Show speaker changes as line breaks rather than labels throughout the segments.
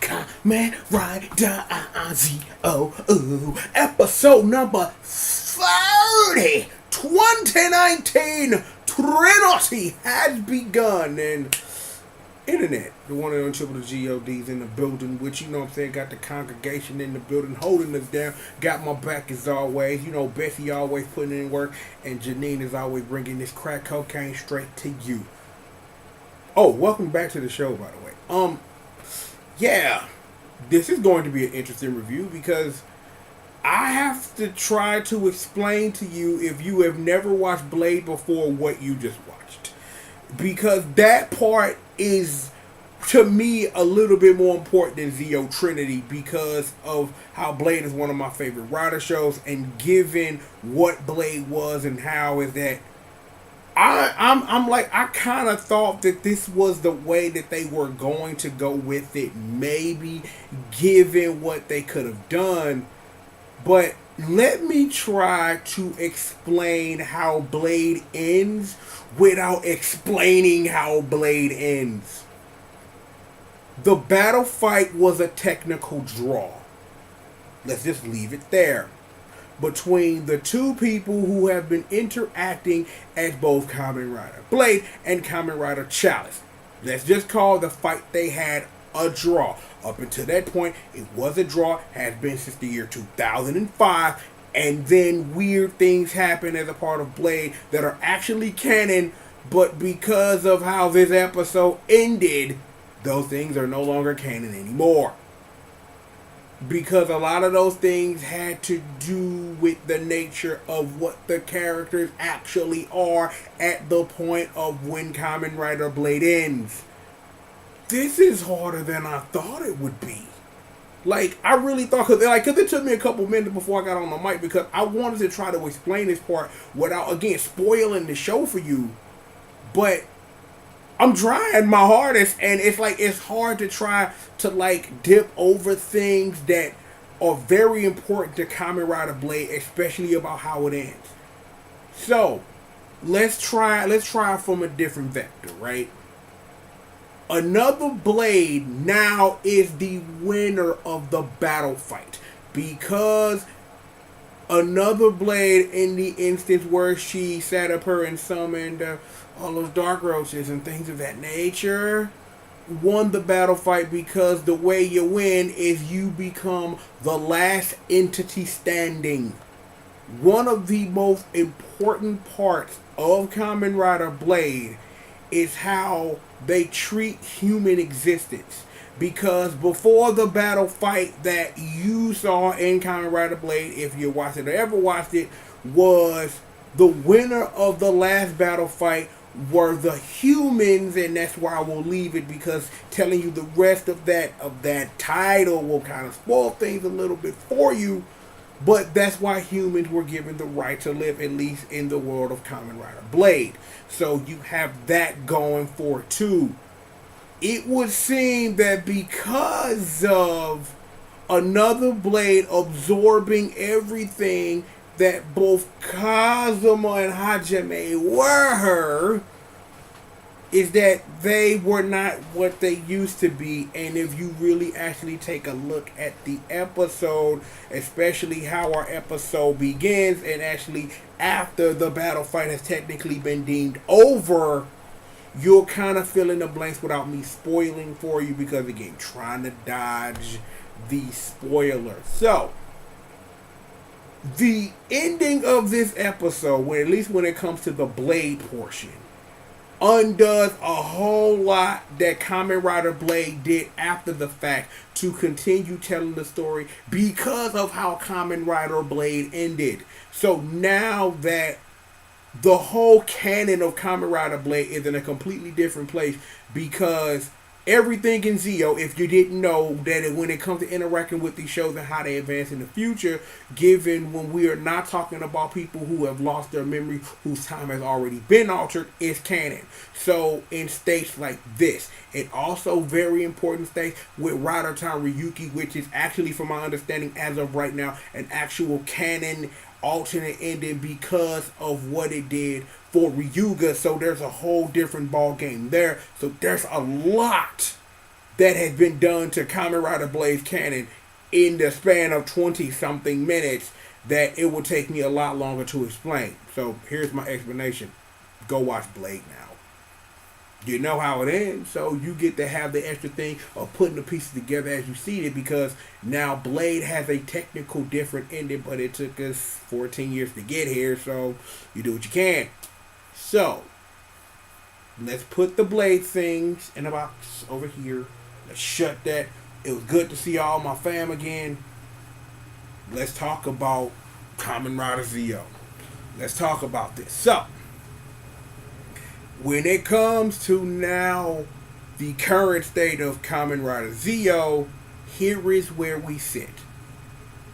Kamen Rider Z-O-O, episode number 30, 2019, Trinity has begun, and internet, the one and only triple G.O.D's in the building, which, you know what I'm saying, got the congregation in the building holding us down, got my back as always, you know, Bessie always putting in work, and Janine is always bringing this crack cocaine straight to you. Oh, welcome back to the show, by the way. Yeah, this is going to be an interesting review because I have to try to explain to you, if you have never watched Blade before, what you just watched. Because that part is, to me, a little bit more important than Zeo Trinity because of how Blade is one of my favorite Rider shows, and given what Blade was and how is that I kind of thought that this was the way that they were going to go with it, maybe, given what they could have done. But let me try to explain how Blade ends without explaining how Blade ends. The battle fight was a technical draw. Let's just leave it there. Between the two people who have been interacting as both Kamen Rider Blade and Kamen Rider Chalice. Let's just call the fight they had a draw. Up until that point, it was a draw, has been since the year 2005, and then weird things happen as a part of Blade that are actually canon, but because of how this episode ended, those things are no longer canon anymore. Because a lot of those things had to do with the nature of what the characters actually are at the point of when Kamen Rider Blade ends. This is harder than I thought it would be. Like, I really thought, cause it took me a couple minutes before I got on the mic, because I wanted to try to explain this part without, again, spoiling the show for you. But I'm trying my hardest, and it's hard to try to dip over things that are very important to Kamen Rider Blade, especially about how it ends. So let's try from a different vector, right? Another Blade now is the winner of the battle fight, because Another Blade, in the instance where she sat up her and summoned all those dark roaches and things of that nature, won the battle fight, because the way you win is you become the last entity standing. One of the most important parts of Kamen Rider Blade is how they treat human existence. Because before the battle fight that you saw in Kamen Rider Blade, if you watched it or ever watched it, was the winner of the last battle fight were the humans, and that's why I will leave it, because telling you the rest of that title will kind of spoil things a little bit for you. But that's why humans were given the right to live, at least in the world of Kamen Rider Blade. So you have that going for it too. It would seem that because of Another Blade absorbing everything that both Kazuma and Hajime were, is that they were not what they used to be. And if you really actually take a look at the episode, especially how our episode begins, and actually after the battle fight has technically been deemed over, you'll kind of fill in the blanks without me spoiling for you, because again, trying to dodge the spoiler. So the ending of this episode, at least when it comes to the Blade portion, undoes a whole lot that Kamen Rider Blade did after the fact to continue telling the story, because of how Kamen Rider Blade ended. So now that the whole canon of Kamen Rider Blade is in a completely different place, because everything in Zeo, if you didn't know, that when it comes to interacting with these shows and how they advance in the future, given when we are not talking about people who have lost their memory, whose time has already been altered, is canon. So in states like this, it also very important states with Rider Town Ryuki, which is actually, from my understanding as of right now, an actual canon alternate ending because of what it did for Ryuga. So there's a whole different ball game there. So there's a lot that has been done to Kamen Rider Blade's canon in the span of 20 something minutes that it would take me a lot longer to explain. So here's my explanation. Go watch Blade now. You know how it ends, so you get to have the extra thing of putting the pieces together as you see it, because now Blade has a technical different ending, but it took us 14 years to get here, so you do what you can. So, let's put the Blade things in a box over here. Let's shut that. It was good to see all my fam again. Let's talk about Kamen Rider Zio. Let's talk about this. So, when it comes to now the current state of Kamen Rider Zio, here is where we sit.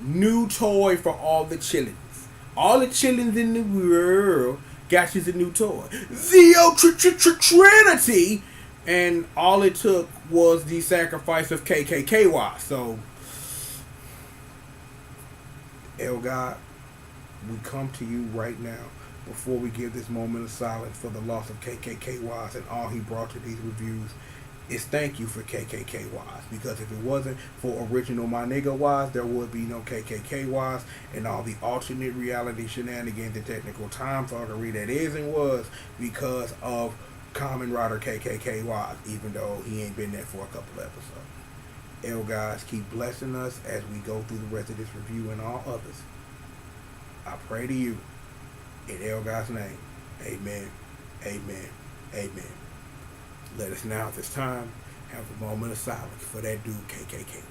New toy for all the chillins. All the chillins in the world got you a new toy. Zio Trinity! And all it took was the sacrifice of KKKY. So, El God, we come to you right now before we give this moment of silence for the loss of KKKYs and all he brought to these reviews. Is thank you for KKKYs, because if it wasn't for original My Nigga Wise, there would be no KKKYs, and all the alternate reality shenanigans and technical time fuckery that is and was because of Kamen Rider KKKYs, even though he ain't been there for a couple episodes. El guys, keep blessing us as we go through the rest of this review and all others. I pray to you in El God's name. Amen. Amen. Amen. Let us now at this time have a moment of silence for that dude KKKY.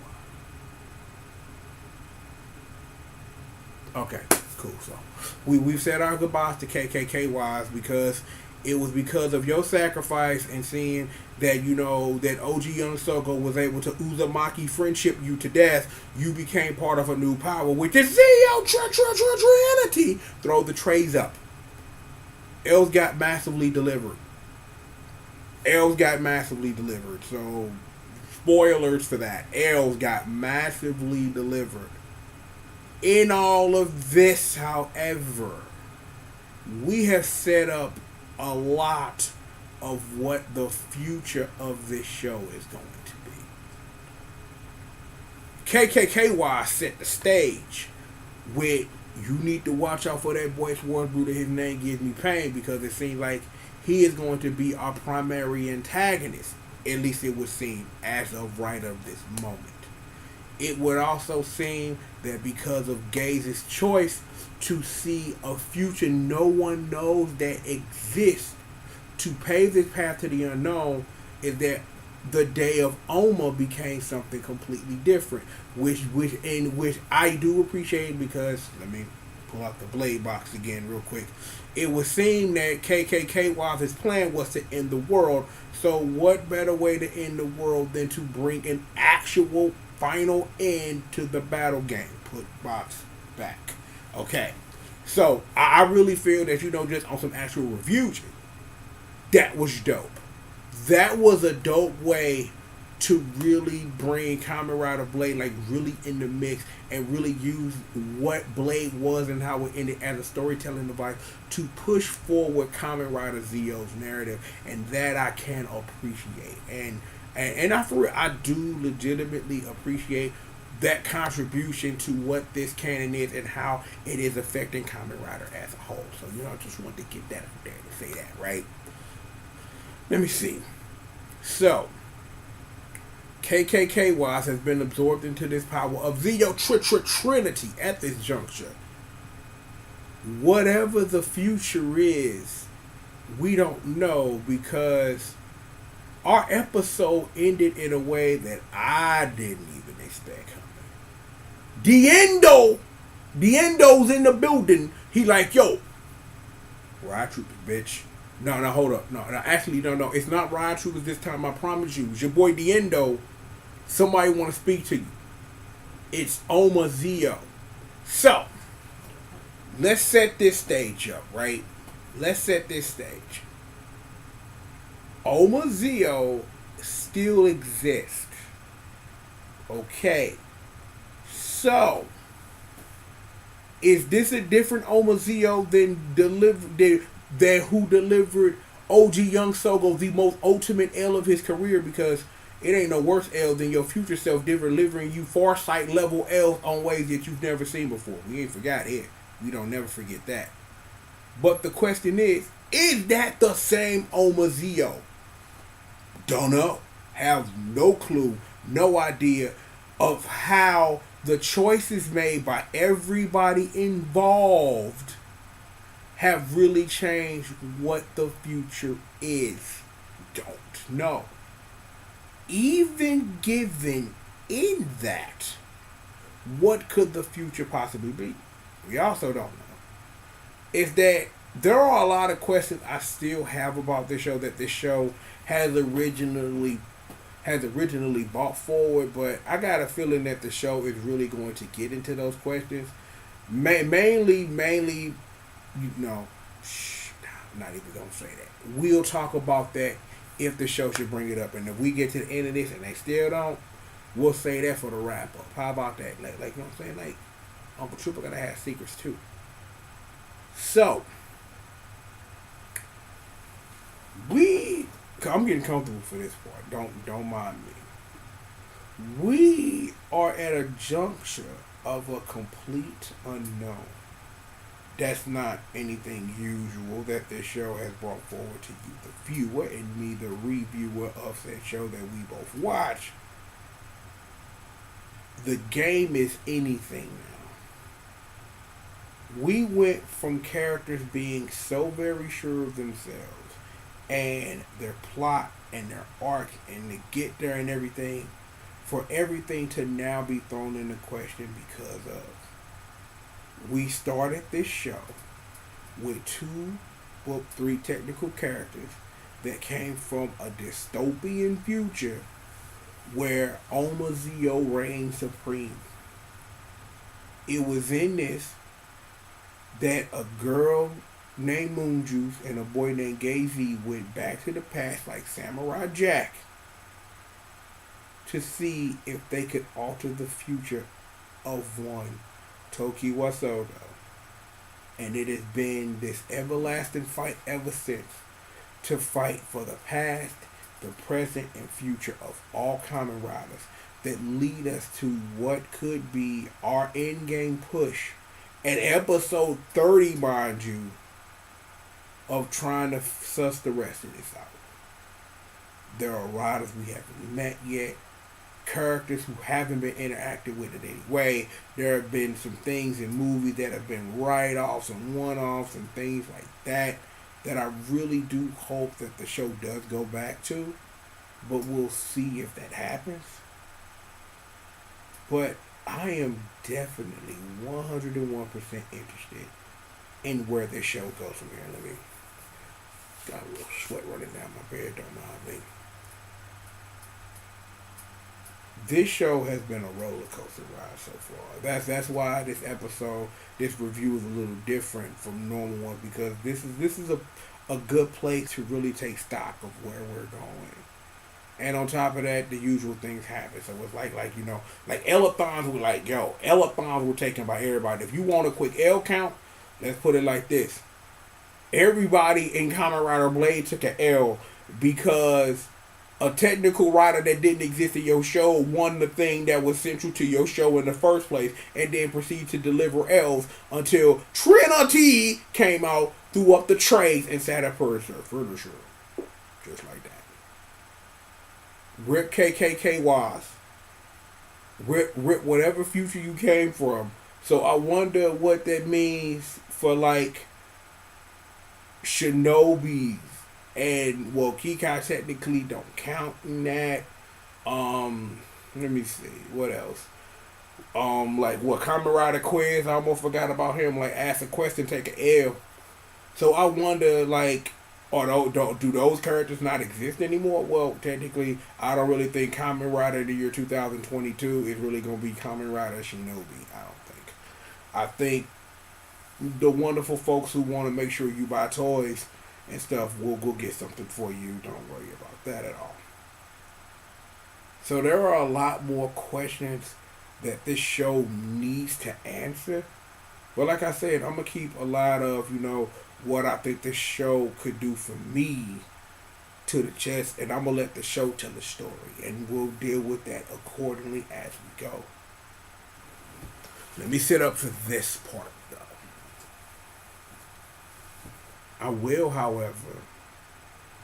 Okay, cool. So we've said our goodbyes to KKKYs because it was because of your sacrifice and seeing that, you know, that OG Young Soko was able to Uzumaki friendship you to death. You became part of a new power, which is Zio Trinity. Throw the trays up. Els got massively delivered. Els got massively delivered. So, spoilers for that. Els got massively delivered. In all of this, however, we have set up a lot of what the future of this show is going to be. KKKY set the stage with, you need to watch out for that boy Swartzbruder. His name gives me pain, because it seems like he is going to be our primary antagonist. At least it would seem as of right of this moment. It would also seem that because of Gaze's choice to see a future no one knows that exists, to pave this path to the unknown, is that the day of Oma became something completely different, which I do appreciate, because let me pull out the Blade box again real quick. It would seem that KKKY's plan was to end the world. So what better way to end the world than to bring an actual final end to the battle game? Put box back. Okay. So I really feel that, you know, just on some actual reviews, that was dope. That was a dope way to really bring Kamen Rider Blade like really in the mix, and really use what Blade was and how it ended as a storytelling device to push forward Kamen Rider Zio's narrative, and that I can appreciate. And I do legitimately appreciate that contribution to what this canon is and how it is affecting Kamen Rider as a whole. So, you know, I just wanted to get that out there to say that, right? Let me see. So, KKKY has been absorbed into this power of Zio Trinity at this juncture. Whatever the future is, we don't know, because our episode ended in a way that I didn't even expect coming. Diendo's in the building. He like, yo, Ride Troopers, bitch. No, hold up. No, actually, no. It's not Ride Troopers this time, I promise you. It's your boy Diendo. Somebody want to speak to you. It's Oma Zio. So, let's set this stage up, right? Let's set this stage. Oma Zio still exists. Okay. So, is this a different Oma Zio than who delivered OG Young Sogo the most ultimate L of his career, because it ain't no worse L than your future self delivering you Farsight level L's on ways that you've never seen before. We ain't forgot it. We don't never forget that. But the question is that the same Omazeo? Don't know. Have no clue, no idea of how the choices made by everybody involved have really changed what the future is. Don't know. Even given in that, what could the future possibly be? We also don't know. Is that there are a lot of questions I still have about this show that this show has originally brought forward, but I got a feeling that the show is really going to get into those questions. Mainly, you know, I'm not even gonna say that. We'll talk about that if the show should bring it up, and if we get to the end of this and they still don't, we'll say that for the wrap up. How about that? Like you know what I'm saying? Like Uncle Trooper gotta have secrets too. So I'm getting comfortable for this part. Don't mind me. We are at a juncture of a complete unknown. That's not anything usual that this show has brought forward to you, the viewer, and me, the reviewer of that show that we both watch. The game is anything now. We went from characters being so very sure of themselves and their plot and their arc and to get there and everything, for everything to now be thrown into question because of we started this show with 3 technical characters that came from a dystopian future where Omazeo reigned supreme. It was in this that a girl named Moonjuice and a boy named Gay-Z went back to the past like Samurai Jack to see if they could alter the future of one Tokiwa Sodo. And it has been this everlasting fight ever since to fight for the past, the present, and future of all Kamen Riders that lead us to what could be our endgame push at episode 30, mind you, of trying to suss the rest of this out. There are riders we haven't met yet, characters who haven't been interacted with in any way. There have been some things in movies that have been write-offs and one-offs and things like that I really do hope that the show does go back to, but we'll see if that happens. But I am definitely 101% interested in where this show goes from here. Let me got a little sweat running down my beard, don't mind me. This show has been a roller coaster ride so far. That's why this review is a little different from normal ones, because this is a good place to really take stock of where we're going. And on top of that, the usual things happen. So it's like you know, like L-a-thons were like, L-a-thons were taken by everybody. If you want a quick L count, let's put it like this. Everybody in Kamen Rider Blade took an L because a technical writer that didn't exist in your show won the thing that was central to your show in the first place, and then proceeded to deliver L's until Trinity came out, threw up the trays, and sat up for sure. Just like that. Rip KKKYs. Rip whatever future you came from. So I wonder what that means for like Shinobis. And well, Kikai technically don't count in that. Let me see, what else? Like what Kamen Rider Quiz, I almost forgot about him. Like ask a question, take an L. So I wonder, like, do those characters not exist anymore? Well, technically, I don't really think Kamen Rider in the year 2022 is really gonna be Kamen Rider Shinobi. I don't think. I think the wonderful folks who want to make sure you buy toys and stuff, we'll go get something for you. Don't worry about that at all. So there are a lot more questions that this show needs to answer. But like I said, I'm going to keep a lot of, what I think this show could do for me to the chest, and I'm gonna let the show tell the story, and we'll deal with that accordingly as we go. Let me set up for this part though. I will, however,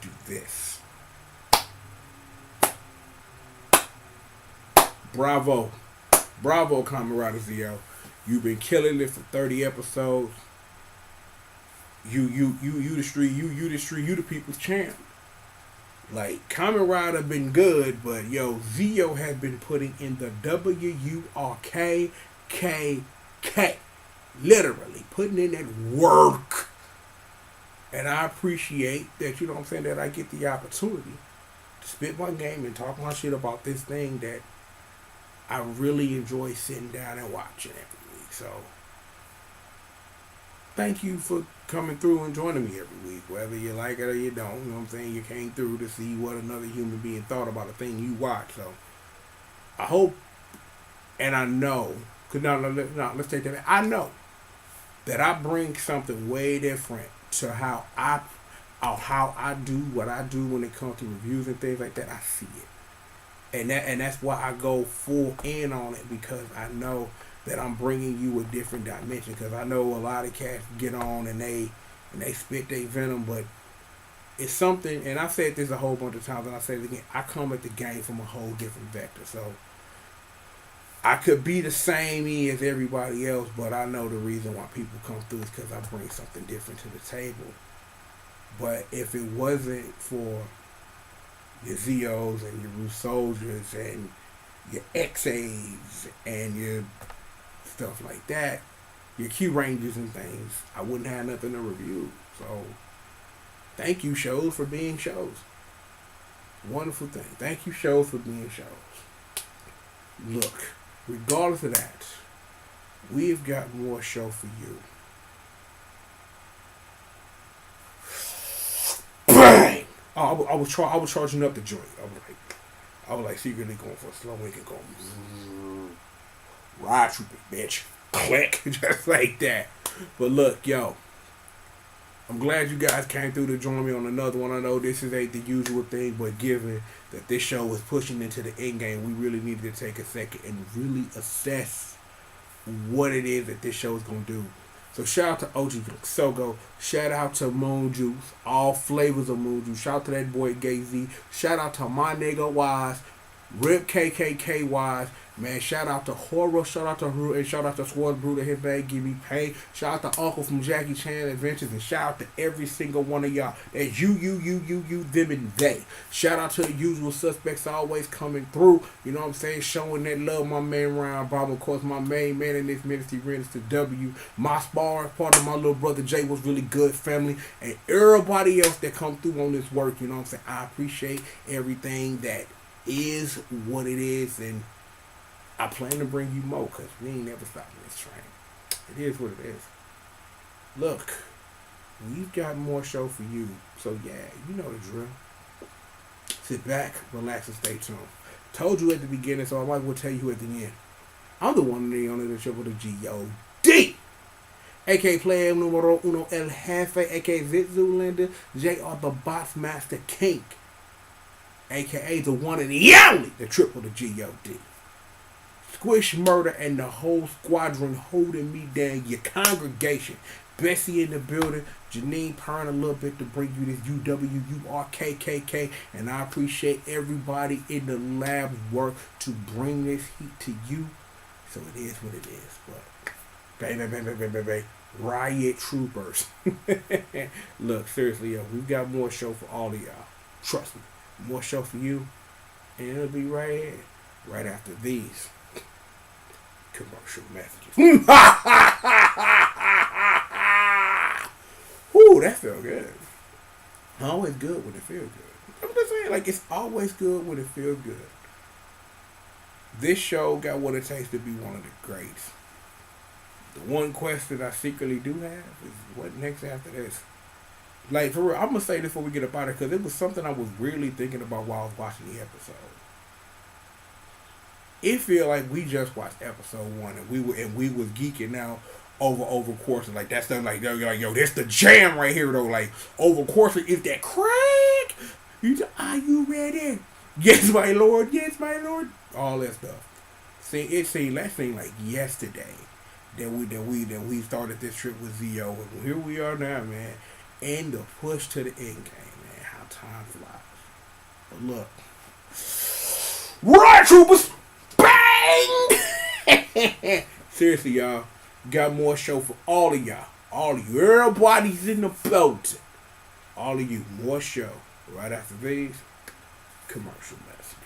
do this. Bravo. Bravo, Kamen Rider Zio. You've been killing it for 30 episodes. You the street, you the people's champ. Like, Kamen Rider been good, but yo, Zio has been putting in the WURKKK. Literally, putting in that work. And I appreciate that, you know what I'm saying, that I get the opportunity to spit my game and talk my shit about this thing that I really enjoy sitting down and watching every week. So, thank you for coming through and joining me every week. Whether you like it or you don't, you know what I'm saying? You came through to see what another human being thought about a thing you watch. So, I hope and I know, cause let's take that back. I know that I bring something way different to how I do what I do when it comes to reviews and things like that. I see it. And that's why I go full in on it, because I know that I'm bringing you a different dimension. Because I know a lot of cats get on and they spit their venom, but it's something. And I said this a whole bunch of times, and I say it again. I come at the game from a whole different vector. So I could be the same as everybody else, but I know the reason why people come through is because I bring something different to the table. But if it wasn't for your Zeos and your Rue Soldiers and your XAs and your stuff like that, your Q Rangers and things, I wouldn't have nothing to review. So, thank you, shows, for being shows. Wonderful thing. Thank you, shows, for being shows. Look, regardless of that, we've got more show for you. Bang! Oh, I was charging up the joint. I was like secretly going for a slow wink and going, ride trooper, bitch, click, just like that. But look, yo, I'm glad you guys came through to join me on another one. I know this ain't the usual thing, but given that this show was pushing into the end game, we really needed to take a second and really assess what it is that this show is going to do. So shout out to OG Sogo. Shout out to Moon Juice. All flavors of Moon Juice. Shout out to that boy Gay Z. Shout out to my nigga Wise. Rip KKK Wise. Man, shout out to Horror. Shout out to Ru. And shout out to Swords Brutal. His name give me pain. Shout out to Uncle from Jackie Chan Adventures. And shout out to every single one of y'all. That's you, them, and they. Shout out to the usual suspects always coming through. You know what I'm saying? Showing that love. My man Ryan Bob. Of course, my main man in this ministry, Minister W. My sparring partner, my little brother Jay, was really good family. And everybody else that come through on this work. You know what I'm saying? I appreciate everything that is what it is. And I plan to bring you more, because we ain't never stopping this train. It is what it is. Look, we've got more show for you. So yeah, you know the drill. Sit back, relax, and stay tuned. Told you at the beginning, so I might as well tell you at the end. I'm the one that on the triple, the G.O.D. A.K.A. Player Numero Uno El Jefe, A.K.A. Zitzu J.R. the Boss Master King, A.K.A. the one and the only, the triple, the G.O.D. Squish Murder and the whole squadron holding me down. Your congregation. Bessie in the building. Janine purring a little bit to bring you this UWURKKK. And I appreciate everybody in the lab's work to bring this heat to you. So it is what it is. But baby. Riot Troopers. Look, seriously, yo, we've got more show for all of y'all. Trust me. More show for you. And it'll be right here. Right after these commercial messages. Ooh, that felt good. Always good when it feels good. I'm just saying, like, it's always good when it feels good. This show got what it takes to be one of the greats. The one question I secretly do have is what next after this? Like, for real, I'm going to say this before we get up out of here, because it was something I was really thinking about while I was watching the episode. It feel like we just watched episode 1 and we was geeking out over course. Like that's the like yo, this the jam right here though. Like over course is that crack. Are you ready? Yes, my lord. Yes, my lord. All that stuff. That seemed like yesterday that we started this trip with Zo, and here we are now, man. And the push to the end game, man. How time flies. But look, right, troopers, bang! Seriously, y'all, got more show for all of y'all. All of you, everybody's in the boat. All of you, more show right after these commercial messages.